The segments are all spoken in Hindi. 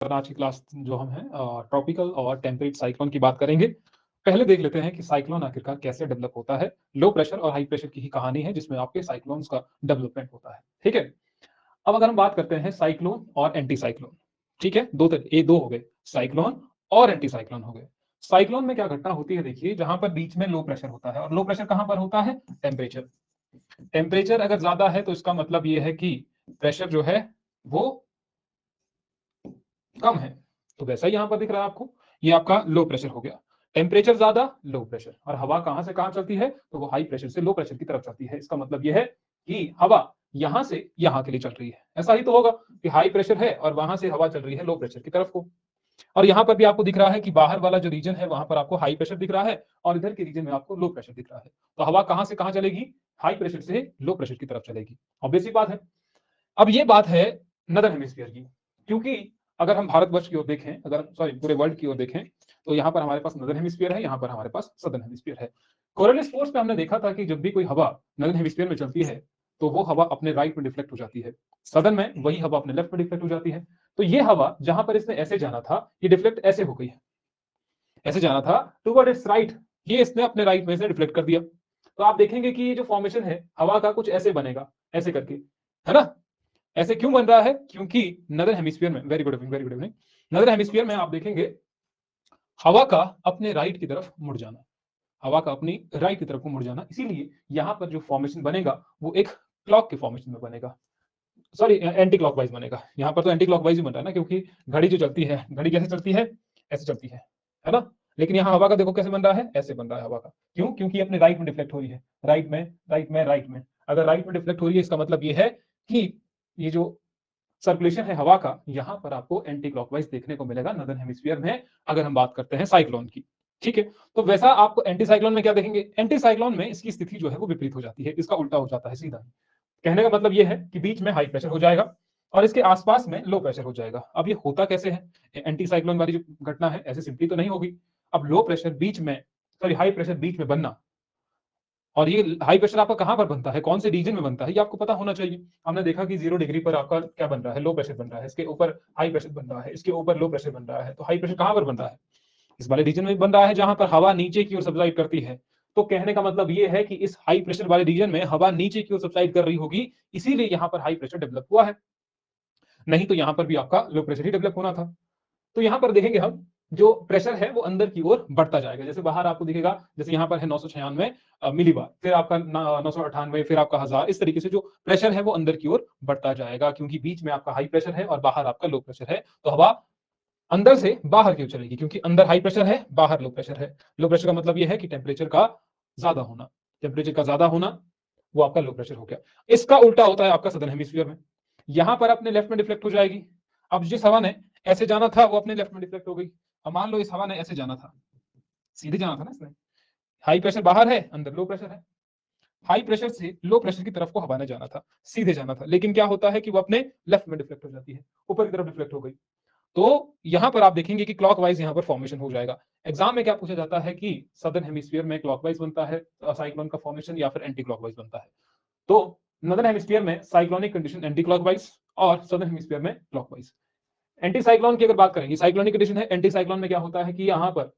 आज की क्लास जो हम है ट्रॉपिकल और टेम्परेट साइक्लोन की बात करेंगे। पहले देख लेते हैं कि साइक्लोन आखिरकार कैसे डेवलप होता है। लो प्रेशर और हाई प्रेशर की ही कहानी है जिसमें आपके साइक्लोन्स का डेवलपमेंट होता है। ठीक है। अब अगर हम बात करते हैं साइक्लोन और एंटी साइक्लोन, ठीक है, दो हो गए, साइक्लोन और एंटी साइक्लोन हो गए। साइक्लोन में क्या घटना होती है, देखिए, जहां पर बीच में लो प्रेशर होता है, और लो प्रेशर कहां पर होता है, टेम्परेचर। टेम्परेचर अगर ज्यादा है तो इसका मतलब यह है कि प्रेशर जो है वो कम है। तो वैसा ही यहां पर दिख रहा है आपको, ये आपका लो प्रेशर हो गया। टेम्परेचर ज्यादा, लो प्रेशर, और हवा कहां से कहां चलती है, तो वो हाई प्रेशर से लो प्रेशर की तरफ चलती है। इसका मतलब यह है कि हवा यहां से यहां के लिए चल रही है। ऐसा ही तो होगा कि हाई प्रेशर है और वहां से हवा चल रही है लो प्रेशर की तरफ को। और यहां पर भी आपको दिख रहा है कि बाहर वाला जो रीजन है वहां पर आपको हाई प्रेशर दिख रहा है और इधर के रीजन में आपको लो प्रेशर दिख रहा है। तो हवा कहां से कहां चलेगी, हाई प्रेशर से लो प्रेशर की तरफ चलेगी। ऑब्वियस सी बात है। अब ये बात है नदर हेमिस्फीयर की, क्योंकि अगर हम भारतवर्ष की ओर देखें, अगर सॉरी पूरे वर्ल्ड की ओर देखें, तो यहाँ पर हमारे पास नदर हेमिस्फीयर है, यहाँ पर हमारे पास सदर्न हेमिस्फीयर है। कोरोलिस फोर्स में हमने देखा था कि जब भी कोई हवा नदर हेमिस्फीयर में चलती है तो वो हवा अपने राइट में डिफ्लेक्ट हो जाती है, सदर्न में वही हवा अपने लेफ्ट में डिफ्लेक्ट हो जाती है। तो ये हवा जहां पर इसने ऐसे जाना था, ये डिफ्लेक्ट ऐसे हो गई है, ऐसे जाना था टूवर्ड इट्स राइट, ये इसने अपने राइट में से डिफ्लेक्ट कर दिया। तो आप देखेंगे कि ये जो फॉर्मेशन है हवा का कुछ ऐसे बनेगा, ऐसे करके, है ना। ऐसे क्यों बन रहा है, क्योंकि नदर हेमिस्फीयर में, very good evening, very good evening, नदर हेमिस्फीयर में आप देखेंगे हवा का अपने राइट की तरफ मुड़ जाना, हवा का अपनी राइट की तरफ को मुड़ जाना, इसीलिए यहां पर जो फॉर्मेशन बनेगा वो एक क्लॉक के फॉर्मेशन में बनेगा, सॉरी एंटी क्लॉकवाइज बनेगा। यहां पर तो एंटी क्लॉकवाइज ही बन रहा है ना, क्योंकि घड़ी जो चलती है, घड़ी कैसे चलती है, ऐसे चलती है ना। लेकिन यहाँ हवा का देखो कैसे बन रहा है, ऐसे बन रहा है हवा का। क्यों, क्योंकि अपने राइट में डिफ्लेक्ट हो रही है, राइट में, राइट में, राइट में। अगर राइट में डिफ्लेक्ट हो रही है इसका मतलब ये है कि ये जो सर्कुलेशन है हवा का, यहां पर आपको एंटी क्लॉकवाइज देखने को मिलेगा नदर्न हेमिस्फीयर में, अगर हम बात करते हैं साइक्लोन की। ठीक है। तो वैसा आपको एंटी साइक्लोन में क्या देखेंगे, एंटी साइक्लोन में इसकी स्थिति जो है वो विपरीत हो जाती है, इसका उल्टा हो जाता है सीधा। कहने का मतलब यह है कि बीच में हाई प्रेशर हो जाएगा और इसके आसपास में लो प्रेशर हो जाएगा। अब ये होता कैसे है, एंटी साइक्लोन वाली जो घटना है ऐसे सिंपली तो नहीं होगी। अब लो प्रेशर बीच में, सॉरी हाई प्रेशर बीच में बनना, और ये हाई प्रेशर आपका कहां पर बनता है, कौन से रीजन में बनता है, ये आपको पता होना चाहिए। हमने देखा कि 0 डिग्री पर आपका क्या बन रहा है, लो प्रेशर बन रहा है, इसके ऊपर हाई प्रेशर बन रहा है, इसके ऊपर लो प्रेशर बन रहा है। तो हाई प्रेशर कहां पर बन रहा है, इस वाले रीजन में बन रहा है जहां पर हवा नीचे की ओर सब्साइड करती है। तो कहने का मतलब ये है कि इस हाई प्रेशर वाले रीजन में हवा नीचे की ओर सब्साइड कर रही होगी, इसीलिए यहां पर हाई प्रेशर डेवलप हुआ है। नहीं तो यहां पर भी आपका लो प्रेशर ही डेवलप होना था। तो यहां पर देखेंगे हम, जो प्रेशर है वो अंदर की ओर बढ़ता जाएगा। जैसे बाहर आपको दिखेगा, जैसे यहां पर है 996 मिलीबार, फिर आपका 998, फिर आपका 1000, इस तरीके से जो प्रेशर है वो अंदर की ओर बढ़ता जाएगा, क्योंकि बीच में आपका हाई प्रेशर है और बाहर आपका लो प्रेशर है। तो हवा अंदर से बाहर की ओर चलेगी, क्योंकि अंदर हाई प्रेशर है, बाहर लो प्रेशर है। लो प्रेशर का मतलब यह है कि टेम्परेचर का ज्यादा होना, टेम्परेचर का ज्यादा होना वो आपका लो प्रेशर हो गया। इसका उल्टा होता है आपका सदर्न हेमिस्फीयर में, यहां पर अपने लेफ्ट में डिफ्लेक्ट हो जाएगी। अब जिस हवा ने ऐसे जाना था वो अपने लेफ्ट में डिफ्लेक्ट हो गई। अब मान लो इस हवा ने ऐसे जाना था, सीधे जाना था ना इसने, हाई प्रेशर बाहर है, अंदर लो प्रेशर है, हाई प्रेशर से लो प्रेशर की तरफ को हवा ने जाना था, सीधे जाना था, लेकिन क्या होता है कि वो अपने लेफ्ट में डिफ्लेक्ट हो जाती है, ऊपर की तरफ डिफ्लेक्ट हो गई। तो यहां पर आप देखेंगे कि क्लॉकवाइज यहां पर फॉर्मेशन हो जाएगा। एग्जाम में क्या पूछा जाता है कि सदर्न हेमिस्फीयर में क्लॉकवाइज बनता है साइक्लोन का फॉर्मेशन या फिर एंटी क्लॉकवाइज बनता है। तो नदर्न हेमिस्फीयर में साइक्लोनिक कंडीशन एंटी क्लॉकवाइज और सदर्न हेमिस्फीयर में क्लॉकवाइज। एंटी साइक्लोन की अगर बात करेंगे, साइक्लोनिक कंडीशन है, एंटी साइक्लोन में क्या होता है कि यहाँ पर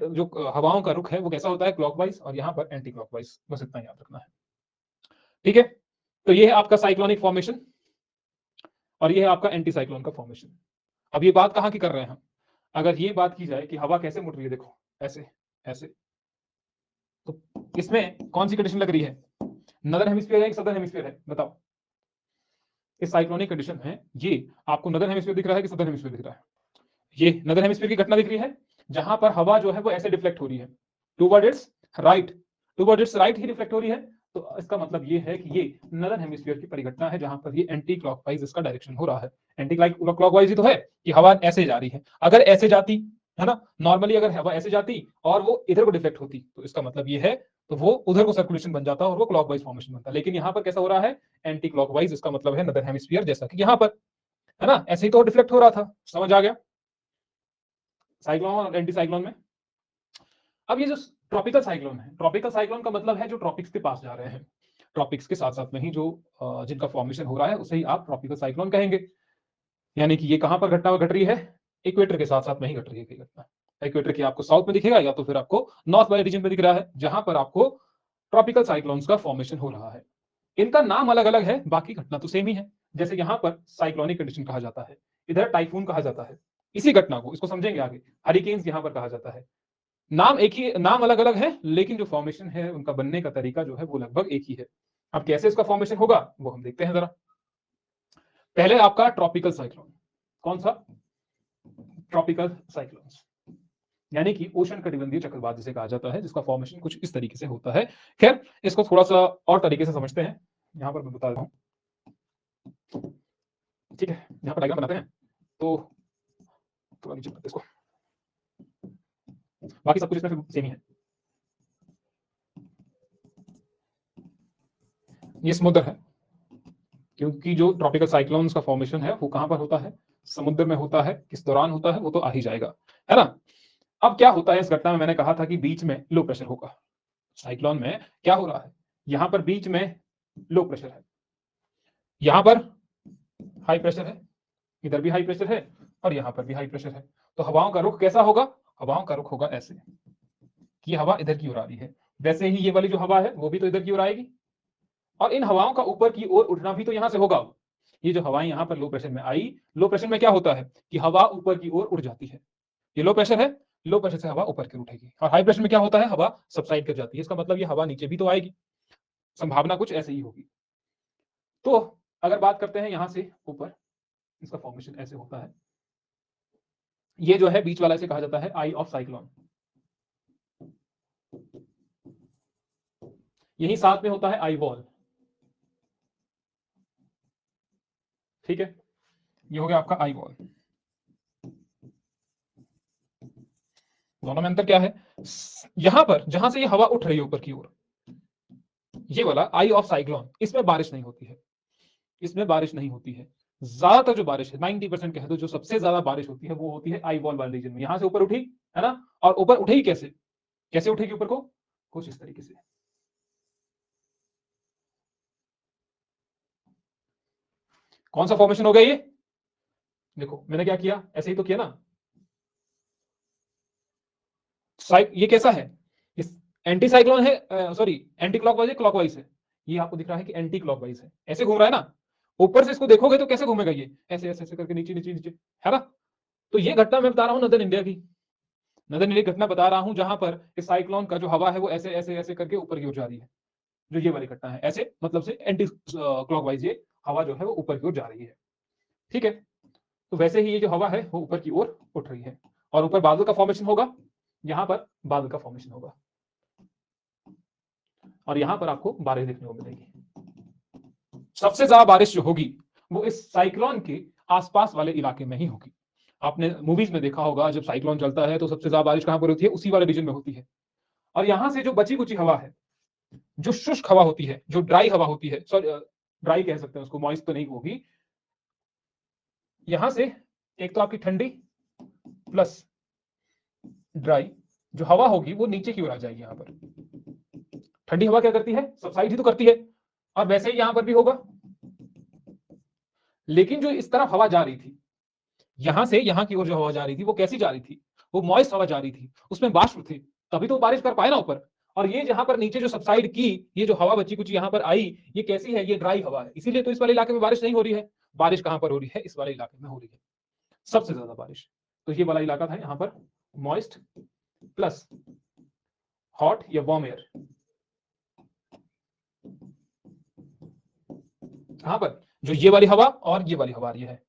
जो हवाओं का रुख है वो कैसा होता है, क्लॉकवाइज, और यहाँ पर एंटी क्लॉकवाइज। बस इतना याद रखना है। ठीक है। तो ये है आपका साइक्लोनिक फॉर्मेशन और ये है आपका एंटी साइक्लोन का फॉर्मेशन। अब ये बात कहां की कर रहे हैं हम, अगर ये बात की जाए कि हवा कैसे मुड़ रही है, देखो ऐसे, ऐसे, तो इसमें कौन सी कंडीशन लग रही है, नदर हेमिस्फीयर है, सदर्न हेमिस्फीयर है, बताओ। इस साइक्लोनिक कंडीशन में ये आपको नदर हेमिस्फीयर दिख रहा है कि सदर्न हेमिस्फीयर दिख रहा है, ये नदर हेमिस्फीयर की घटना दिख रही है, जहां पर हवा जो है वो ऐसे डिफ्लेक्ट हो रही है toward it's right, toward it's right he deflect हो रही है। तो इसका मतलब ये है कि ये नदर हेमिस्फीयर की परिघटना है, जहां पर ये एंटी क्लॉकवाइज इसका डायरेक्शन हो रहा है। एंटी क्लॉकवाइज ही तो है कि हवा ऐसे जा रही है, अगर ऐसे जाती, है ना, नॉर्मली अगर हवा ऐसे जाती और वो इधर को डिफ्लेक्ट होती तो इसका मतलब ये है, तो वो उधर को सर्कुलेशन बन जाता और वो क्लॉकवाइज फॉर्मेशन बनता। लेकिन यहाँ पर कैसा हो रहा है, एंटी क्लॉकवाइज, इसका मतलब है नदर हेमिस्फीयर जैसा कि यहाँ पर, है ना, ऐसे ही तो डिफ्लेक्ट हो रहा था। समझ आ गया साइक्लोन और एंटी साइक्लोन में। अब ये जो ट्रॉपिकल साइक्लोन है, ट्रॉपिकल साइक्लोन का मतलब है जो ट्रॉपिक्स के पास जा रहे हैं, ट्रॉपिक्स के साथ साथ में ही जो जिनका फॉर्मेशन हो रहा है उसे ही आप ट्रॉपिकल साइक्लोन कहेंगे। यानी कि ये कहां पर घटना घट रही है, इक्वेटर के साथ साथ में ही घट रही है घटना। इक्वेटर की आपको साउथ में दिखेगा या तो फिर आपको नॉर्थ वाले रीजन में दिख रहा है, जहां पर आपको ट्रॉपिकल साइक्लोन्स का फॉर्मेशन हो रहा है। इनका नाम अलग अलग है, बाकी घटना तो सेम ही है। जैसे यहां पर साइक्लोनिक कंडीशन कहा जाता है, इधर टाइफून कहा जाता है। इसी घटना को, इसको समझेंगे आगे, हरिकेन्स यहां पर कहा जाता है। नाम एक ही, नाम अलग अलग है, लेकिन जो फॉर्मेशन है उनका बनने का तरीका जो है वो लगभग एक ही है। अब कैसे इसका फॉर्मेशन होगा वो हम देखते हैं जरा। पहले आपका ट्रॉपिकल साइक्लोन, कौन सा, ट्रॉपिकल साइक्लोन्स, यानी कि उष्ण कटिबंधीय चक्रवात जिसे कहा जाता है, जिसका फॉर्मेशन कुछ इस तरीके से होता है। खैर, इसको थोड़ा सा और तरीके से समझते हैं, यहां पर मैं बता रहा हूं। ठीक है, यहां पर डायग्राम बनाते हैं, तो थोड़ा नीचे करते हैं इसको, बाकी सब कुछ इसमें सेम ही है। ये समुद्र है, क्योंकि जो ट्रॉपिकल साइक्लोन्स का फॉर्मेशन है वो कहां पर होता है, समुद्र में होता है। किस दौरान होता है वो तो आ ही जाएगा, है ना। अब क्या होता है इस घटना में, मैंने कहा था कि बीच में लो प्रेशर होगा। साइक्लोन में क्या हो रहा है, यहां पर बीच में लो प्रेशर है, यहां पर हाई प्रेशर है, इधर भी हाई प्रेशर है और यहां पर भी हाई प्रेशर है। तो हवाओं का रुख कैसा होगा, हवाओं का रुख होगा ऐसे कि हवा इधर की ओर आ रही है, वैसे ही ये वाली जो हवा है वो भी तो इधर की ओर आएगी, और इन हवाओं का ऊपर की ओर उठना भी तो यहां से होगा। ये जो हवाएं यहां पर लो प्रेशर में आई, लो प्रेशर में क्या होता है कि हवा ऊपर की ओर उड़ जाती है। ये लो प्रेशर है, लो प्रेशर से हवा ऊपर की ओर उठेगी, और हाई प्रेशर में क्या होता है, हवा सबसाइड कर जाती है। इसका मतलब ये हवा नीचे भी तो आएगी, संभावना कुछ ऐसे ही होगी। तो अगर बात करते हैं यहां से ऊपर, इसका फॉर्मेशन ऐसे होता है। ये जो है बीच वाला, इसे कहा जाता है आई ऑफ साइक्लोन। यही साथ में होता है आई वॉल। ठीक है, ये हो गया आपका आई वॉल। दोनों में अंतर क्या है, यहां पर जहां से ये हवा उठ रही है ऊपर की ओर, ये वाला आई ऑफ साइक्लोन, इसमें बारिश नहीं होती है, इसमें बारिश नहीं होती है। ज्यादातर जो बारिश है, 90% कह दो, जो सबसे ज्यादा बारिश होती है वो होती है आई वॉल वाले रीजन में। यहां से ऊपर उठी, है ना, और ऊपर उठेगी कैसे, कैसे उठेगी ऊपर को, कुछ इस तरीके से। कौन सा फॉर्मेशन हो गया ये, देखो मैंने क्या किया, ऐसे ही तो किया ना। ये कैसा है, इस एंटी साइक्लोन है, सॉरी एंटी क्लॉकवाइज है, क्लॉकवाइज है। ये आपको दिख रहा है कि एंटी क्लॉकवाइज है, ऐसे घूम रहा है ना। ऊपर से इसको देखोगे तो कैसे घूमेगा ये, ऐसे ऐसे ऐसे करके नीचे नीचे नीचे, है ना। तो ये घटना मैं बता रहा हूं नदर इंडिया की, नदर इंडिया की घटना बता रहा हूं, जहां पर इस साइक्लोन का जो हवा है वो ऐसे ऐसे ऐसे करके ऊपर की ओर जा रही है। जो ये वाली घटना है, ऐसे मतलब से एंटी क्लॉकवाइज ये हवा जो है वो ऊपर की ओर जा रही है। ठीक है, तो वैसे ही ये जो हवा है वो ऊपर की ओर उठ रही है, और ऊपर बादल का फॉर्मेशन होगा, यहां पर बादल का फॉर्मेशन होगा, और यहां पर आपको बारिश देखने को मिलेगी। सबसे ज्यादा बारिश जो होगी वो इस साइक्लोन के आसपास वाले इलाके में ही होगी। आपने मूवीज में देखा होगा, जब साइक्लोन चलता है तो सबसे ज्यादा बारिश कहां पर होती है, उसी वाले रीजन में होती है। और यहां से जो बची कुची हवा है, जो शुष्क हवा होती है, जो ड्राई हवा होती है, सॉरी ड्राई कह सकते हैं उसको, मॉइस्ट तो नहीं होगी, यहां से एक तो आपकी ठंडी प्लस ड्राई जो हवा होगी वो नीचे की ओर आ जाएगी। यहां पर ठंडी हवा क्या करती है, सबसाइड ही तो करती है, और वैसे ही यहां पर भी होगा। लेकिन जो इस तरफ हवा जा रही थी, यहां से यहां की ओर जो हवा जा रही थी वो कैसी जा रही थी, वो मॉइस्ट हवा जा रही थी, उसमें बाष्प थे, तभी तो बारिश कर पाए ना ऊपर। और ये जहां पर नीचे जो सबसाइड की, ये जो हवा बची कुछ यहां पर आई, ये कैसी है, ये ड्राई हवा है, इसीलिए तो इस वाले इलाके में बारिश नहीं हो रही है। बारिश कहां पर हो रही है, इस वाले इलाके में हो रही है सबसे ज्यादा बारिश। तो ये वाला इलाका था यहां पर मॉइस्ट प्लस हॉट या वार्म एयर। कहां पर, जो ये वाली हवा और ये वाली हवा आ रही है,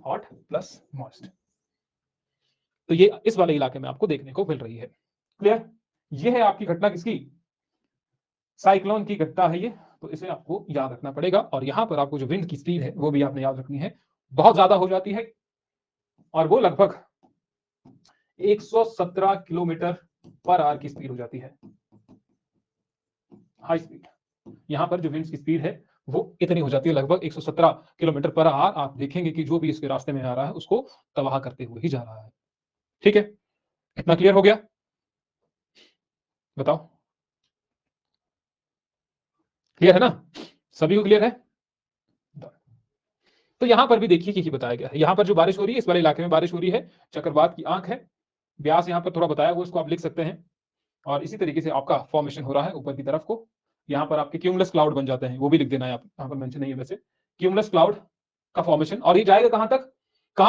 हॉट प्लस मॉइस्ट, तो ये इस वाले इलाके में आपको देखने को मिल रही है। क्लियर, ये है आपकी घटना किसकी, साइक्लोन की घटना है ये। तो इसे आपको याद रखना पड़ेगा, और यहां पर आपको जो विंड की स्पीड है वो भी आपने याद रखनी है, बहुत ज्यादा हो जाती है, और वो लगभग 117 किलोमीटर पर आवर की स्पीड हो जाती है, हाई स्पीड। यहां पर जो विंड की स्पीड है वो इतनी हो जाती है, लगभग 117 किलोमीटर पर आवर। आप देखेंगे कि जो भी इसके रास्ते में आ रहा है उसको तबाह करते हुए ही जा रहा है। ठीक है, इतना क्लियर हो गया, बताओ, क्लियर है ना, सभी को क्लियर है। तो यहां पर भी देखिए यही बताया गया है, यहां पर जो बारिश हो रही है इस वाले इलाके में बारिश हो रही है, चक्रवात की आंख है, व्यास यहां पर थोड़ा बताया हुआ इसको आप लिख सकते हैं। और इसी तरीके से आपका फॉर्मेशन हो रहा है ऊपर की तरफ को, यहाँ पर आपके क्यूमुलस क्लाउड बन जाते हैं, वो भी लिख देना है, आप यहाँ पर मेंशन नहीं है वैसे, क्यूमुलस क्लाउड का फॉर्मेशन। और ये जाएगा कहां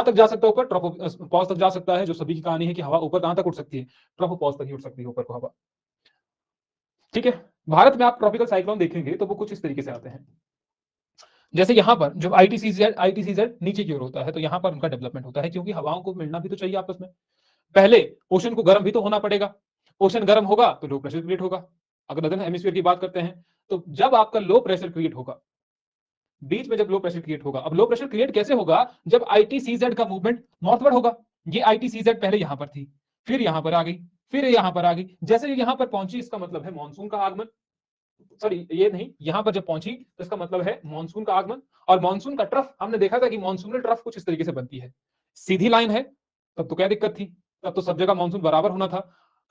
तक जा सकता है ऊपर, ट्रोपोपॉज तक जा सकता है, जो सभी की कहानी है कि हवा ऊपर कहां तक उठ सकती है, ट्रोपोपॉज तक ही उठ सकती है ऊपर को हवा। ठीक है, भारत में आप ट्रॉपिकल साइक्लोन देखेंगे तो वो कुछ इस तरीके से आते हैं, जैसे यहाँ पर जब आईटीसीजेड नीचे की ओर होता है तो यहाँ पर उनका डेवलपमेंट होता है, क्योंकि हवाओं को मिलना भी तो चाहिए आपस में। पहले ओशन को गर्म भी तो होना पड़ेगा, ओशन गर्म होगा तो लो प्रेशर क्रिएट होगा। अगर नदर्न हेमिस्फीयर की बात करते हैं तो जब आपका लो प्रेशर क्रिएट होगा, बीच में जब लो प्रेशर क्रिएट होगा, अब लो प्रेशर क्रिएट कैसे होगा, जब आईटीसीजेड का मूवमेंट नॉर्थवर्ड होगा। ये आईटीसीजेड पहले यहां पर थी, फिर यहां पर आ गई, फिर यहां पर आ गई, जैसे ये यहां पर पहुंची इसका मतलब है मानसून का आगमन। सॉरी ये नहीं, यहां पर जब पहुंची तो इसका मतलब है मानसून का आगमन। और मानसून का ट्रफ हमने देखा था कि मानसूनल ट्रफ कुछ इस तरीके से बनती है, सीधी लाइन है, तब तो क्या दिक्कत थी, तब तो सब जगह मानसून बराबर होना था।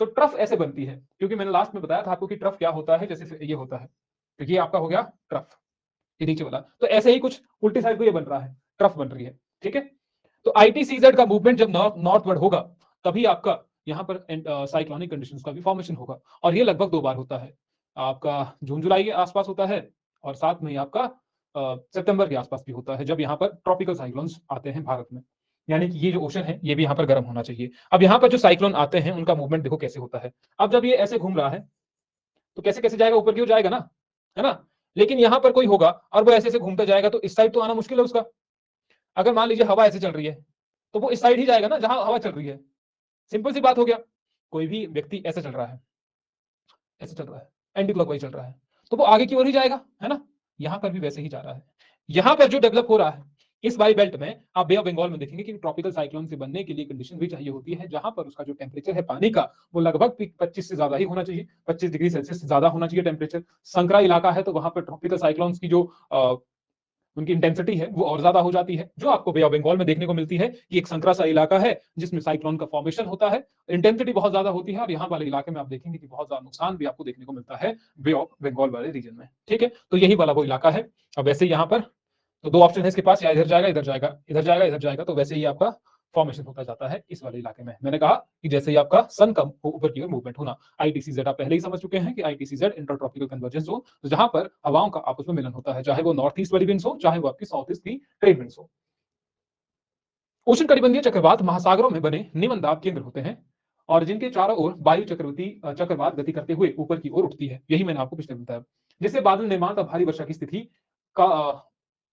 तो ट्रफ ऐसे बनती है, क्योंकि मैंने लास्ट में बताया था आपको कि ट्रफ क्या होता है, जैसे ये होता है, तो ये आपका हो गया ट्रफ, ये नीचे वाला। तो ऐसे ही कुछ उल्टी साइड को ये बन रहा है, ट्रफ बन रही है। ठीक है, तो आईटीसीजेड का मूवमेंट जब नॉर्थवर्ड होगा तभी आपका यहाँ पर साइक्लोनिक कंडीशंस का भी फॉर्मेशन होगा। और ये लगभग 2 बार होता है, आपका जून जुलाई के आसपास होता है, और साथ में ही आपका सितंबर के आसपास भी होता है, जब यहाँ पर ट्रॉपिकल साइक्लोन्स आते हैं भारत में। यानी कि ये जो ओशन है ये भी यहाँ पर गर्म होना चाहिए। अब यहाँ पर जो साइक्लोन आते हैं उनका मूवमेंट देखो कैसे होता है। अब जब ये ऐसे घूम रहा है तो कैसे कैसे जाएगा, ऊपर की ओर जाएगा ना, है ना। लेकिन यहाँ पर कोई होगा और वो ऐसे ऐसे घूमता जाएगा तो इस साइड तो आना मुश्किल है उसका। अगर मान लीजिए हवा ऐसे चल रही है तो वो इस साइड ही जाएगा ना जहां हवा चल रही है, सिंपल सी बात हो गया। कोई भी व्यक्ति ऐसे चल रहा है, ऐसे चल रहा है, एंटी क्लॉकवाइज चल रहा है, तो वो आगे की ओर ही जाएगा, है ना। यहां पर भी वैसे ही जा रहा है। यहां पर जो डेवलप हो रहा है इस वाई बेल्ट में, आप बे ऑफ बंगाल में देखेंगे कि ट्रॉपिकल साइक्लोन से बनने के लिए कंडीशन भी चाहिए होती है, जहां पर उसका जो टेम्परेचर है पानी का वो लगभग 25 से ज्यादा ही होना चाहिए, 25 डिग्री सेल्सियस से ज्यादा होना चाहिए टेम्परेचर। संकरा इलाका है तो वहां पर ट्रॉपिकल साइक्लोन्स की जो उनकी इंटेंसिटी है वो और ज्यादा हो जाती है, जो आपको बे ऑफ बंगाल में देखने को मिलती है कि एक संकरा सा इलाका है जिसमें साइक्लोन का फॉर्मेशन होता है, इंटेंसिटी बहुत ज्यादा होती है। और यहाँ वाले इलाके में आप देखेंगे कि बहुत ज्यादा नुकसान भी आपको देखने को मिलता है बे ऑफ बंगाल वाले रीजन में। ठीक है, तो यही वाला वो इलाका है। अब वैसे यहाँ पर तो 2 ऑप्शन है इसके पास, या इधर जाएगा इधर जाएगा, इधर जाएगा इधर जाएगा, तो वैसे ही आपका फॉर्मेशन होता जाता है इस वाले इलाके में। मैंने कहा कि जैसे ही आपका सन कम ऊपर की ओर मूवमेंट होना, आईटीसीजेड आप पहले ही समझ चुके हैं कि आईटीसीजेड इंटरट्रॉपिकल कन्वर्जेंस जोन, जहां पर हवाओं का आपस में मिलन होता है, चाहे वो नॉर्थ ईस्ट वाली विंड्स हो, चाहे वो आपकी साउथ ईस्ट की ट्रेड विंड्स हो। उष्ण कटिबंधीय चक्रवात महासागरों में बने निम्न दाब केंद्र होते हैं और जिनके चारों ओर वायु चक्रवात गति करते हुए ऊपर की ओर उठती है। यही मैंने आपको पिछले बताया, जिससे बादल निर्माण और भारी वर्षा की स्थिति का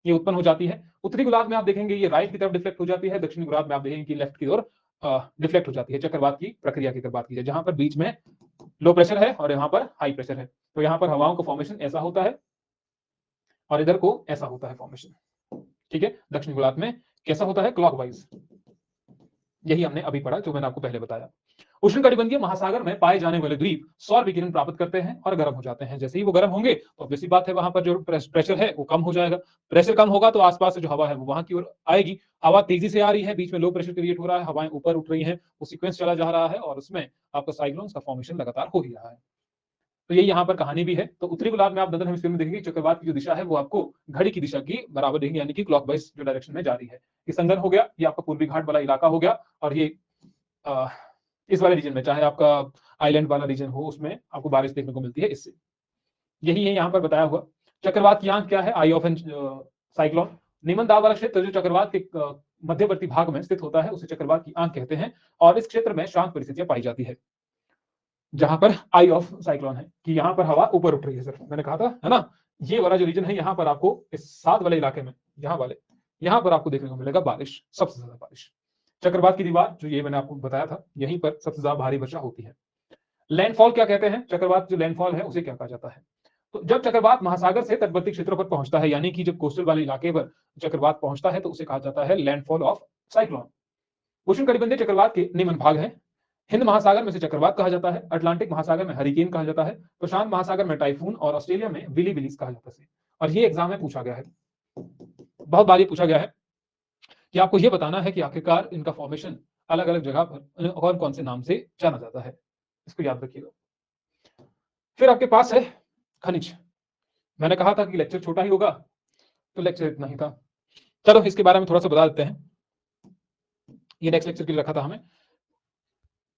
ये उत्पन्न हो जाती है। उत्तरी गोलार्ध में आप देखेंगे ये राइट की तरफ डिफ्लेक्ट हो जाती है, दक्षिणी गोलार्ध में आप देखेंगे कि लेफ्ट की ओर डिफ्लेक्ट हो जाती है। चक्रवात की प्रक्रिया की अगर बात की जाए, जहां पर बीच में लो प्रेशर है और यहाँ पर हाई प्रेशर है, तो यहाँ पर हवाओं का फॉर्मेशन ऐसा होता है और इधर को ऐसा होता है फॉर्मेशन। ठीक है, दक्षिणी गोलार्ध में कैसा होता है, क्लॉकवाइज। यही हमने अभी पढ़ा जो मैंने आपको पहले बताया। उष्णकटिबंधीय महासागर में पाए जाने वाले द्वीप सौर विकिरण प्राप्त करते हैं और गर्म हो जाते हैं। जैसे ही वो गर्म होंगे तो ऑब्वियसली बात है वहां पर जो प्रेशर है वो कम हो जाएगा। प्रेशर कम होगा तो आसपास से जो हवा है वो वहां की ओर आएगी। हवा तेजी से आ रही है, बीच में लो प्रेशर क्रिएट हो रहा है, हवाएं ऊपर उठ रही हैं, वो सीक्वेंस चला जा रहा है और उसमें आपका साइक्लोन्स का फॉर्मेशन लगातार हो ही रहा है। तो ये यहाँ पर कहानी भी है। तो उत्तरी गोलार्ध में आप नदर हेमिस्फीयर में देखेंगे चक्रवात की जो दिशा है वो आपको घड़ी की दिशा की बराबर देखेंगे, यानी कि क्लॉकवाइज जो डायरेक्शन में जा रही है। ये संगन हो गया, ये आपका पूर्वी घाट वाला इलाका हो गया, और ये इस वाले रीजन में चाहे आपका आइलैंड वाला रीजन हो उसमें आपको बारिश देखने को मिलती है इससे। यही है यहाँ पर बताया हुआ। चक्रवात की आंख क्या है, आई ऑफ एन साइक्लोन। निम्न दाब वाला क्षेत्र जो चक्रवात के मध्यवर्ती भाग में स्थित होता है उसे चक्रवात की आंख कहते हैं, और इस क्षेत्र में शांत परिस्थितियां पाई जाती है, जहां पर आई ऑफ साइक्लोन है कि यहाँ पर हवा ऊपर उठ रही है। सर मैंने कहा था, है ना, ये वाला जो रीजन है यहाँ पर आपको इस साथ वाले इलाके में, यहाँ पर आपको देखने को मिलेगा बारिश, सबसे ज्यादा बारिश। चक्रवात की दीवार जो ये मैंने आपको बताया था, यहीं पर सबसे ज्यादा भारी वर्षा होती है। लैंडफॉल क्या कहते हैं, चक्रवात जो लैंडफॉल है उसे क्या कहा जाता है। तो जब चक्रवात महासागर से तटवर्ती क्षेत्रों पर पहुंचता है, यानी कि जब कोस्टल वाले इलाके पर चक्रवात पहुंचता है तो उसे कहा जाता है लैंडफॉल ऑफ साइक्लोन। उष्णकटिबंधीय चक्रवात के निम्न भाग है। हिंद महासागर में से चक्रवात कहा जाता है, अटलांटिक महासागर में हरिकेन कहा जाता है, प्रशांत महासागर में टाइफून, और ऑस्ट्रेलिया में विली विलीस कहा जाता है। और ये एग्जाम में पूछा गया है, बहुत बार ये पूछा गया है कि आपको ये बताना है कि आखिरकार इनका फॉर्मेशन अलग अलग जगह पर कौन कौन से नाम से जाना जाता है, इसको याद रखिएगा। फिर आपके पास है खनिज। मैंने कहा था कि लेक्चर छोटा ही होगा, तो लेक्चर इतना ही था। चलो इसके बारे में थोड़ा सा बता देते हैं, ये नेक्स्ट लेक्चर के लिए रखा था हमें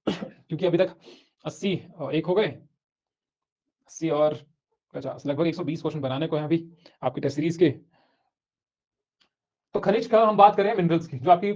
क्योंकि अभी तक 80 एक हो गए, 80 और 50 लगभग 120 क्वेश्चन बनाने को है अभी आपकी टेस्ट सीरीज के। तो खनिज का हम बात करें मिनरल्स की, जो आपकी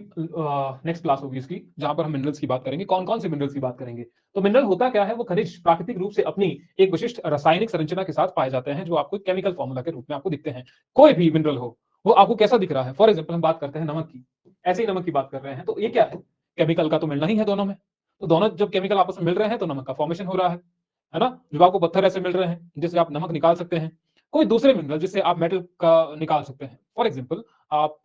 नेक्स्ट क्लास होगी इसकी, जहां पर हम मिनरल्स की बात करेंगे। कौन कौन से मिनरल्स की बात करेंगे? तो मिनरल होता क्या है? वो खनिज प्राकृतिक रूप से अपनी एक विशिष्ट रासायनिक संरचना के साथ पाए जाते हैं, जो आपको केमिकल फॉर्मूला के रूप में आपको दिखते हैं। कोई भी मिनरल हो, वो आपको कैसा दिख रहा है? फॉर एग्जाम्पल हम बात करते हैं नमक की, ऐसे ही नमक की बात कर रहे हैं, तो ये क्या है? केमिकल का तो मिलना ही है दोनों में। तो दोनों जब केमिकल आपस में मिल रहे हैं तो नमक का फॉर्मेशन हो रहा है ना? जब आपको पत्थर ऐसे मिल रहे हैं जिससे आप नमक निकाल सकते हैं, कोई दूसरे मिनरल जिससे आप मेटल का निकाल सकते हैं। फॉर एग्जाम्पल आप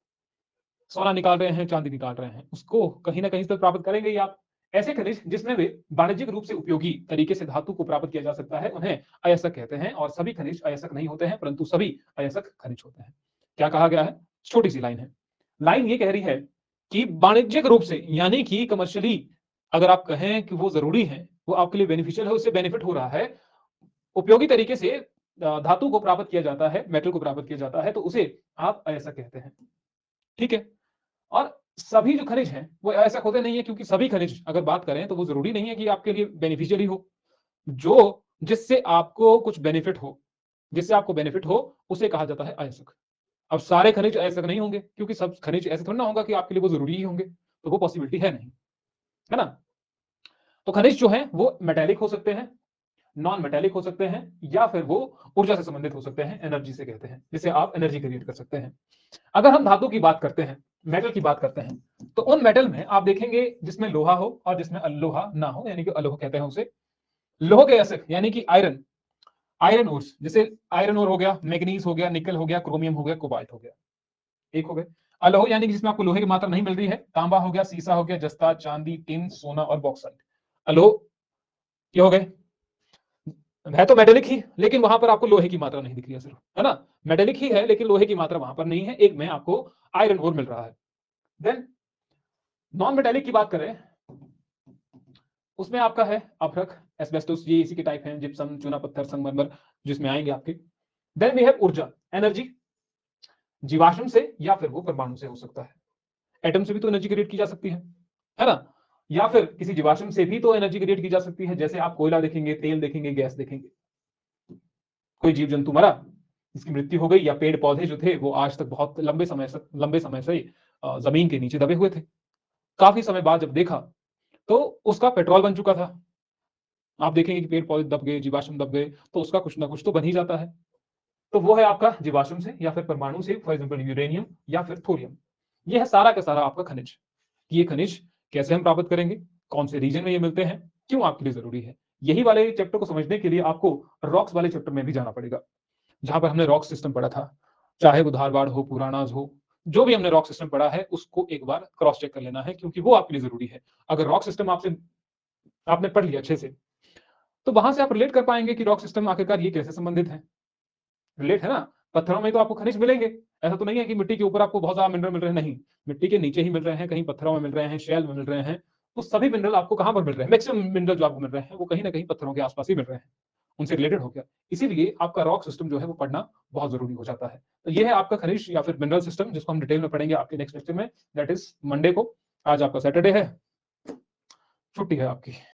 सोना निकाल रहे हैं, चांदी निकाल रहे हैं, उसको कहीं ना कहीं से प्राप्त करेंगे ही आप। ऐसे खनिज जिसमें वे वाणिज्यिक रूप से उपयोगी तरीके से धातु को प्राप्त किया जा सकता है, उन्हें अयस्क कहते हैं। और सभी खनिज अयस्क नहीं होते हैं, परंतु सभी अयस्क खनिज होते हैं। क्या कहा गया है? छोटी सी लाइन है, लाइन ये कह रही है कि वाणिज्यिक रूप से, यानी कि कमर्शियली अगर आप कहें कि वो जरूरी है, वो आपके लिए बेनिफिशियल है, उससे बेनिफिट हो रहा है, उपयोगी तरीके से धातु को प्राप्त किया जाता है, मेटल को प्राप्त किया जाता है, तो उसे आप अयस्क कहते हैं। ठीक है। और सभी जो खनिज हैं वो ऐसा होते नहीं है, क्योंकि सभी खनिज अगर बात करें तो वो जरूरी नहीं है कि आपके लिए बेनिफिशियल ही हो। जो जिससे आपको कुछ बेनिफिट हो, जिससे आपको बेनिफिट हो, उसे कहा जाता है अयस्क। अब सारे खनिज अयस्क नहीं होंगे, क्योंकि सब खनिज ऐसे थोड़ा ना होगा कि आपके लिए वो जरूरी ही होंगे, तो वो पॉसिबिलिटी है नहीं, है ना? तो खनिज जो है वो मेटेलिक हो सकते हैं, नॉन मेटेलिक हो सकते हैं, या फिर वो ऊर्जा से संबंधित हो सकते हैं, एनर्जी से कहते हैं, जिसे आप एनर्जी क्रिएट कर सकते हैं। अगर हम धातु की बात करते हैं, मेटल की बात करते हैं, तो उन मेटल में आप देखेंगे जिसमें लोहा हो और जिसमें अलोहा ना हो, यानी कि अलोह कहते हैं उसे। लोह के अयस्क यानी कि आयरन, आयरन ओर्स, जैसे आयरन ओर हो गया, मैग्नीज हो गया, निकल हो गया, क्रोमियम हो गया, कोबाल्ट हो गया, एक हो गए। अलोह यानी कि जिसमें आपको लोहे की मात्रा नहीं मिल रही है, तांबा हो गया, सीसा हो गया, जस्ता, चांदी, टिन, सोना और बॉक्साइट। अलोह ये हो गए। है तो मेटेलिक ही, लेकिन वहां पर आपको लोहे की मात्रा नहीं दिख रही है सिर्फ, है ना? मेटेलिक ही है लेकिन लोहे की मात्रा वहां पर नहीं है, एक में आपको आयरन ओर मिल रहा है। देन नॉन मेटेलिक की बात करें, उसमें आपका है अभ्रक, एस्बेस्टोस, ये इसी के टाइप हैं, जिप्सम, चूना पत्थर, संगमरमर, जिसमें आएंगे आपके। देन वी हैव ऊर्जा, एनर्जी, जीवाश्म से या फिर वो परमाणु से हो सकता है। एटम से भी तो एनर्जी क्रिएट की जा सकती है ना? या फिर किसी जीवाश्म से भी तो एनर्जी क्रिएट की जा सकती है, जैसे आप कोयला देखेंगे, तेल देखेंगे, गैस देखेंगे। कोई जीव जंतु मरा, जिसकी मृत्यु हो गई, या पेड़ पौधे जो थे वो आज तक बहुत लंबे समय से जमीन के नीचे दबे हुए थे, काफी समय बाद जब देखा तो उसका पेट्रोल बन चुका था। आप देखेंगे कि पेड़ पौधे दब गए, जीवाश्म दब गए, तो उसका कुछ ना कुछ तो बन ही जाता है। तो वो है आपका जीवाश्म से या फिर परमाणु से, फॉर एग्जाम्पल यूरेनियम या फिर थोरियम। ये है सारा का सारा आपका खनिज। ये खनिज कैसे हम प्राप्त करेंगे, कौन से रीजन में ये मिलते हैं, क्यों आपके लिए जरूरी है, यही वाले चैप्टर को समझने के लिए आपको रॉक्स वाले चैप्टर में भी जाना पड़ेगा, जहां पर हमने रॉक सिस्टम पढ़ा था। चाहे वो धारवाड़ हो, पुरानाज हो, जो भी हमने रॉक सिस्टम पढ़ा है उसको एक बार क्रॉस चेक कर लेना है, क्योंकि वो आपके लिए जरूरी है। अगर रॉक सिस्टम आपसे आपने पढ़ लिया अच्छे से, तो वहां से आप रिलेट कर पाएंगे कि रॉक सिस्टम आखिरकार ये कैसे संबंधित है। रिलेट है ना? पत्थरों में तो आपको खनिज मिलेंगे, ऐसा तो नहीं है कि मिट्टी के ऊपर आपको बहुत ज्यादा मिनरल मिल रहे हैं, नहीं। मिट्टी के नीचे ही मिल रहे हैं, कहीं पत्थरों में मिल रहे हैं, शेल में मिल रहे हैं। तो सभी मिनरल आपको कहां पर मिल रहे हैं? मैक्सिमम मिनरल जो आपको मिल रहे हैं वो कहीं ना कहीं पत्थरों के आसपास ही मिल रहे हैं, उनसे रिलेटेड हो गया। इसीलिए आपका रॉक सिस्टम जो है वो पढ़ना बहुत जरूरी हो जाता है। तो ये है आपका खनिज या फिर मिनरल सिस्टम, जिसको हम डिटेल में पढ़ेंगे आपके नेक्स्ट लेक्चर में, दैट इज मंडे को। आज आपका सैटरडे है, छुट्टी है आपकी।